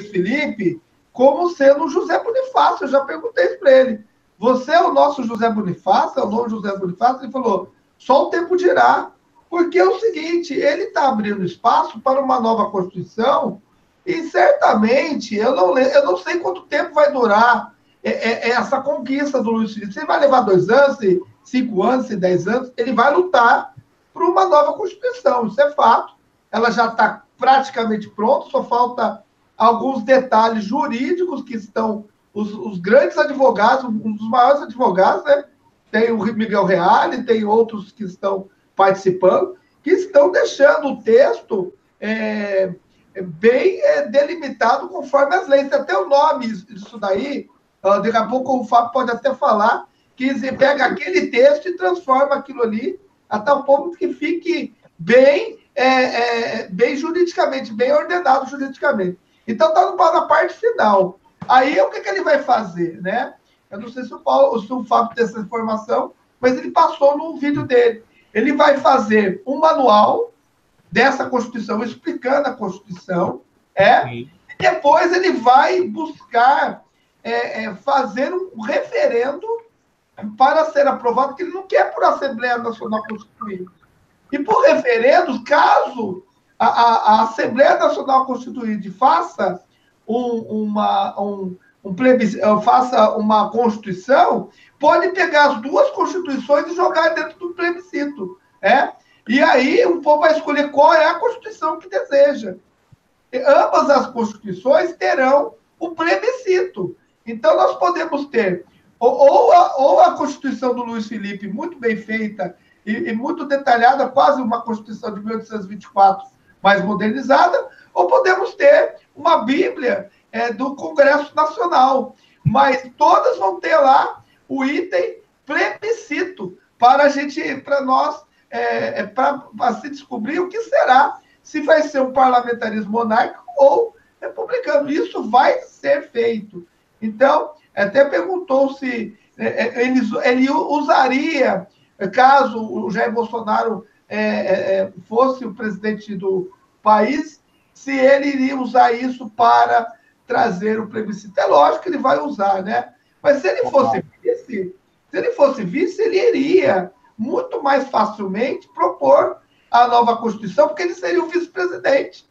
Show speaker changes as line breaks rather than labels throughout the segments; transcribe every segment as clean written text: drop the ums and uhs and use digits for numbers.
Felipe como sendo o José Bonifácio. Eu já perguntei isso para ele. Você é o nosso José Bonifácio? É o novo José Bonifácio? Ele falou, só o tempo dirá. Porque é o seguinte, ele está abrindo espaço para uma nova Constituição e certamente, eu não sei quanto tempo vai durar essa conquista do Luiz Felipe. Se vai levar 2 anos, 5 anos, 10 anos, ele vai lutar por uma nova Constituição. Isso é fato. Ela já está praticamente pronta, só falta alguns detalhes jurídicos que estão os grandes advogados, um dos maiores advogados, né? Tem o Miguel Reale, tem outros que estão participando, que estão deixando o texto bem delimitado conforme as leis. Tem até o nome disso daí, daqui a pouco o Fábio pode até falar, que você pega aquele texto e transforma aquilo ali a tal ponto que fique bem, bem juridicamente, bem ordenado juridicamente. Então, está na parte final. Aí, o que ele vai fazer, né? Eu não sei se o Fábio tem essa informação, mas ele passou no vídeo dele. Ele vai fazer um manual dessa Constituição, explicando a Constituição, e depois ele vai buscar fazer um referendo para ser aprovado, que ele não quer por Assembleia Nacional Constituinte. E por referendo, caso a Assembleia Nacional Constituinte faça faça uma Constituição, pode pegar as duas Constituições e jogar dentro do plebiscito. E aí o povo vai escolher qual é a Constituição que deseja. E ambas as Constituições terão o plebiscito. Então, nós podemos ter ou a Constituição do Luiz Felipe, muito bem feita e muito detalhada, quase uma Constituição de 1824, mais modernizada, ou podemos ter uma Bíblia do Congresso Nacional. Mas todas vão ter lá o item plebiscito para nós para se descobrir o que será, se vai ser um parlamentarismo monárquico ou republicano. Isso vai ser feito. Então, até perguntou se ele usaria, caso o Jair Bolsonaro fosse o presidente do país, se ele iria usar isso para trazer o plebiscito. É lógico que ele vai usar, né? Mas se ele fosse vice, ele iria muito mais facilmente propor a nova Constituição, porque ele seria o vice-presidente.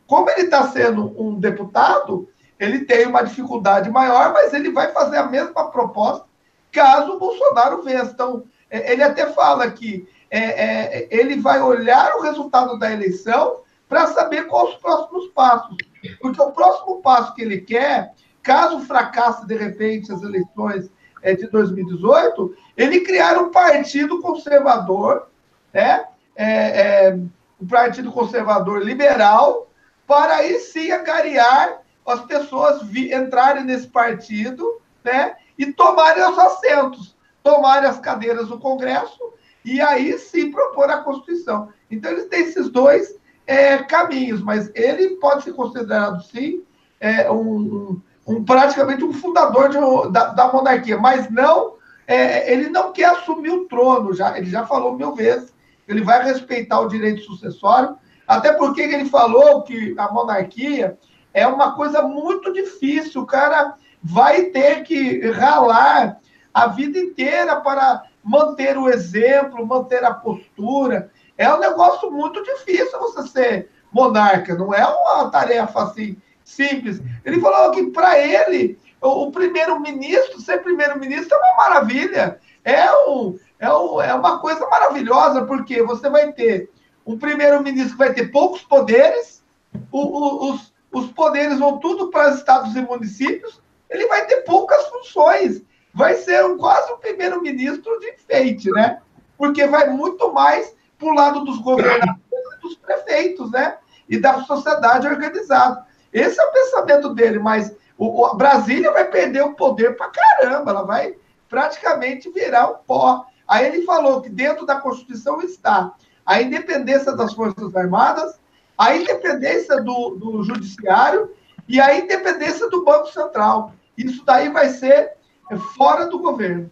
Como ele está sendo um deputado, ele tem uma dificuldade maior, mas ele vai fazer a mesma proposta caso o Bolsonaro vença. Então, ele até fala que ele vai olhar o resultado da eleição para saber quais os próximos passos. Porque o próximo passo que ele quer, caso fracasse, de repente, as eleições de 2018, ele criar um partido conservador, um partido conservador liberal, para aí sim angariar as pessoas entrarem nesse partido, e tomarem os assentos, tomarem as cadeiras do Congresso, e aí sim propor a Constituição. Então, eles têm esses dois caminhos, mas ele pode ser considerado, sim, praticamente um fundador da monarquia, mas não, ele não quer assumir o trono, ele já falou 1000 vezes, ele vai respeitar o direito sucessório, até porque ele falou que a monarquia é uma coisa muito difícil, o cara vai ter que ralar a vida inteira para manter o exemplo, manter a postura. É um negócio muito difícil você ser monarca, não é uma tarefa assim simples. Ele falou que para ele, o primeiro-ministro, ser primeiro-ministro é uma maravilha, é uma coisa maravilhosa, porque você vai ter um primeiro-ministro que vai ter poucos poderes, os poderes vão tudo para estados e municípios, ele vai ter poucas funções. Vai ser quase um primeiro-ministro de enfeite, né? Porque vai muito mais para o lado dos governadores e dos prefeitos, né? E da sociedade organizada. Esse é o pensamento dele, mas a Brasília vai perder o poder para caramba, ela vai praticamente virar um pó. Aí ele falou que dentro da Constituição está a independência das Forças Armadas, a independência do Judiciário e a independência do Banco Central. Isso daí vai ser fora do governo.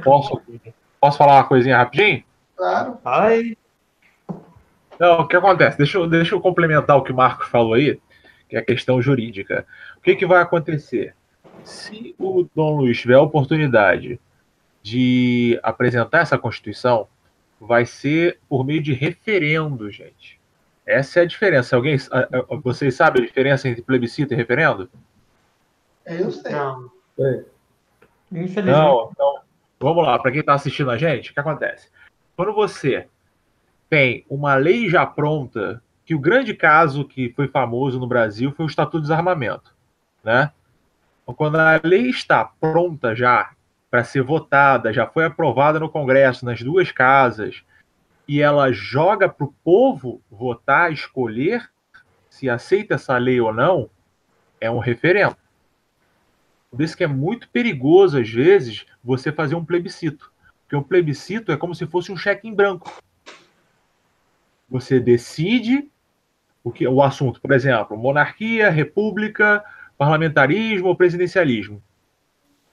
Posso falar uma coisinha rapidinho?
Claro.
Ai.
Não, o que acontece? Deixa eu complementar o que o Marcos falou aí, que é a questão jurídica. O que, que vai acontecer? Se o Dom Luiz tiver a oportunidade de apresentar essa Constituição, vai ser por meio de referendo, gente. Essa é a diferença. Vocês sabem a diferença entre plebiscito e referendo?
Eu sei.
Não,
É.
infelizmente.
Não, então, vamos lá. Para quem está assistindo a gente, o que acontece? Quando você tem uma lei já pronta, que o grande caso que foi famoso no Brasil foi o Estatuto de Desarmamento, né? Então, quando a lei está pronta já para ser votada, já foi aprovada no Congresso, nas duas casas, e ela joga para o povo votar, escolher se aceita essa lei ou não, é um referendo. Por isso que é muito perigoso, às vezes, você fazer um plebiscito. Porque um plebiscito é como se fosse um cheque em branco. Você decide o assunto, por exemplo, monarquia, república, parlamentarismo ou presidencialismo.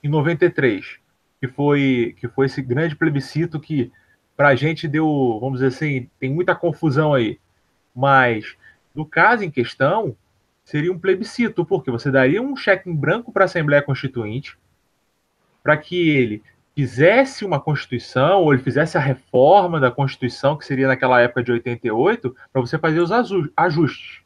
Em 93, que foi esse grande plebiscito que para a gente deu, vamos dizer assim, tem muita confusão aí. Mas, no caso em questão, seria um plebiscito, porque você daria um cheque em branco para a Assembleia Constituinte para que ele fizesse uma Constituição, ou ele fizesse a reforma da Constituição, que seria naquela época de 88, para você fazer os ajustes.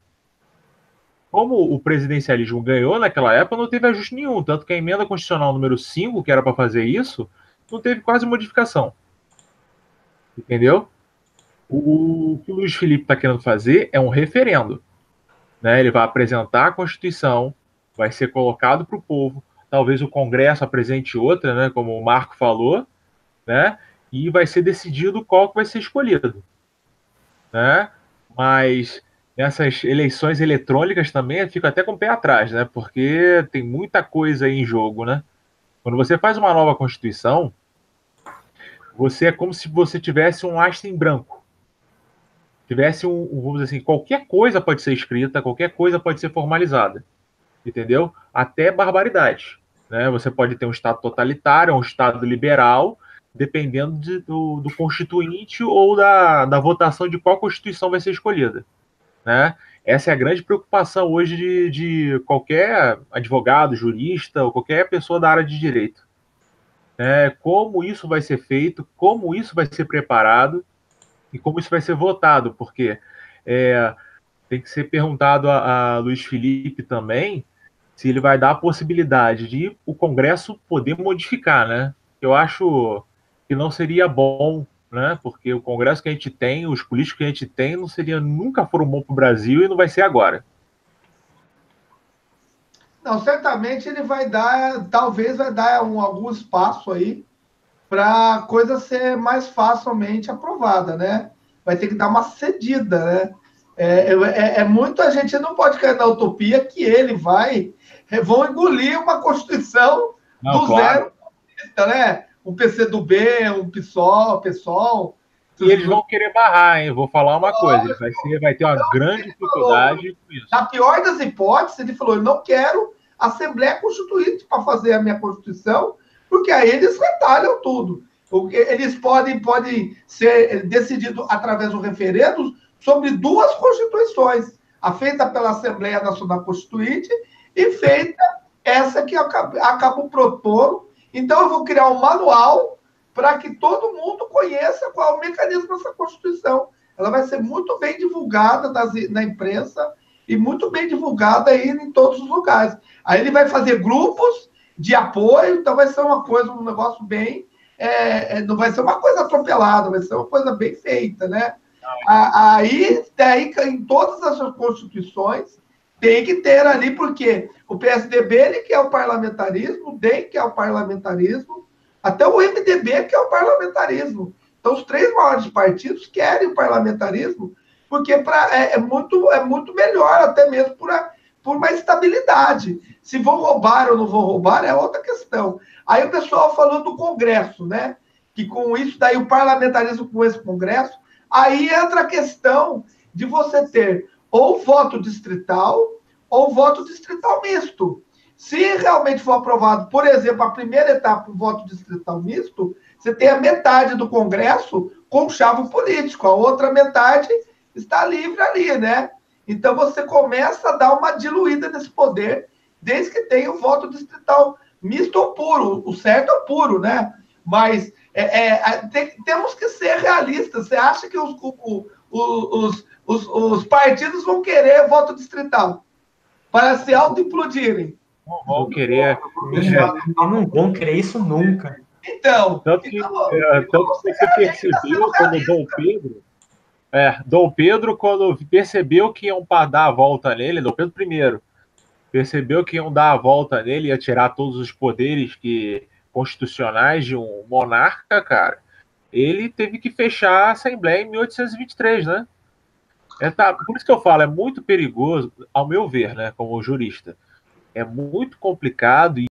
Como o presidencialismo ganhou naquela época, não teve ajuste nenhum, tanto que a emenda constitucional número 5, que era para fazer isso, não teve quase modificação. Entendeu? O que o Luiz Felipe está querendo fazer é um referendo. Né? Ele vai apresentar a Constituição, vai ser colocado para o povo, talvez o Congresso apresente outra, né, como o Marco falou, né, e vai ser decidido qual que vai ser escolhido. Né? Mas nessas eleições eletrônicas também eu fico até com o pé atrás, né, porque tem muita coisa aí em jogo. Né? Quando você faz uma nova Constituição, você é como se você tivesse um lastro em branco. Tivesse vamos dizer assim, qualquer coisa pode ser escrita, qualquer coisa pode ser formalizada. Entendeu? Até barbaridade. Né? Você pode ter um Estado totalitário, um Estado liberal, dependendo do constituinte ou da votação de qual Constituição vai ser escolhida. Né? Essa é a grande preocupação hoje de qualquer advogado, jurista ou qualquer pessoa da área de direito. Como isso vai ser feito, como isso vai ser preparado e como isso vai ser votado, porque tem que ser perguntado a Luiz Felipe também se ele vai dar a possibilidade de o Congresso poder modificar, né? Eu acho que não seria bom, né? Porque o Congresso que a gente tem, os políticos que a gente tem, nunca foram bons para o Brasil e não vai ser agora.
Não, certamente ele vai dar, talvez vai dar algum espaço aí para a coisa ser mais facilmente aprovada, né? Vai ter que dar uma cedida, né? A gente não pode cair na utopia que ele vão engolir uma Constituição
Não,
do
claro.
zero, né? Um PCdoB, um PSOL.
E eles vão querer barrar, hein? Vou falar uma coisa, vai ter uma grande dificuldade com isso.
Na pior das hipóteses, ele falou, eu não quero Assembleia Constituinte para fazer a minha Constituição, porque aí eles retalham tudo. Eles podem ser decididos através do referendo sobre duas constituições, a feita pela Assembleia Nacional Constituinte e feita essa que acabou propondo. Então, eu vou criar um manual para que todo mundo conheça qual é o mecanismo dessa Constituição. Ela vai ser muito bem divulgada na imprensa e muito bem divulgada aí em todos os lugares. Aí ele vai fazer grupos de apoio, então vai ser um negócio bem... não vai ser uma coisa atropelada, vai ser uma coisa bem feita, né? Aí, em todas as suas constituições, tem que ter ali, porque o PSDB ele quer o parlamentarismo, o DEM quer o parlamentarismo, até o MDB quer o parlamentarismo. Então, os três maiores partidos querem o parlamentarismo, porque é muito melhor, até mesmo por uma estabilidade. Se vão roubar ou não vão roubar é outra questão. Aí o pessoal falou do Congresso, né? Que com isso daí o parlamentarismo com esse Congresso, aí entra a questão de você ter ou voto distrital ou voto distrital misto. Se realmente for aprovado, por exemplo, a primeira etapa, o voto distrital misto, você tem a metade do Congresso com chavo político, a outra metade está livre ali, né? Então você começa a dar uma diluída nesse poder, desde que tenha o voto distrital misto ou puro, o certo é o puro, né? Mas temos que ser realistas. Você acha que os partidos vão querer voto distrital para se autoimplodirem?
Não vão querer.
Não vão querer isso nunca.
Então,
tanto que você percebeu quando Dom Pedro, quando percebeu que iam dar a volta nele, Dom Pedro I, percebeu que iam dar a volta nele, ia tirar todos os poderes constitucionais de um monarca, cara, ele teve que fechar a Assembleia em 1823, né? Por isso que eu falo, é muito perigoso, ao meu ver, né, como jurista, é muito complicado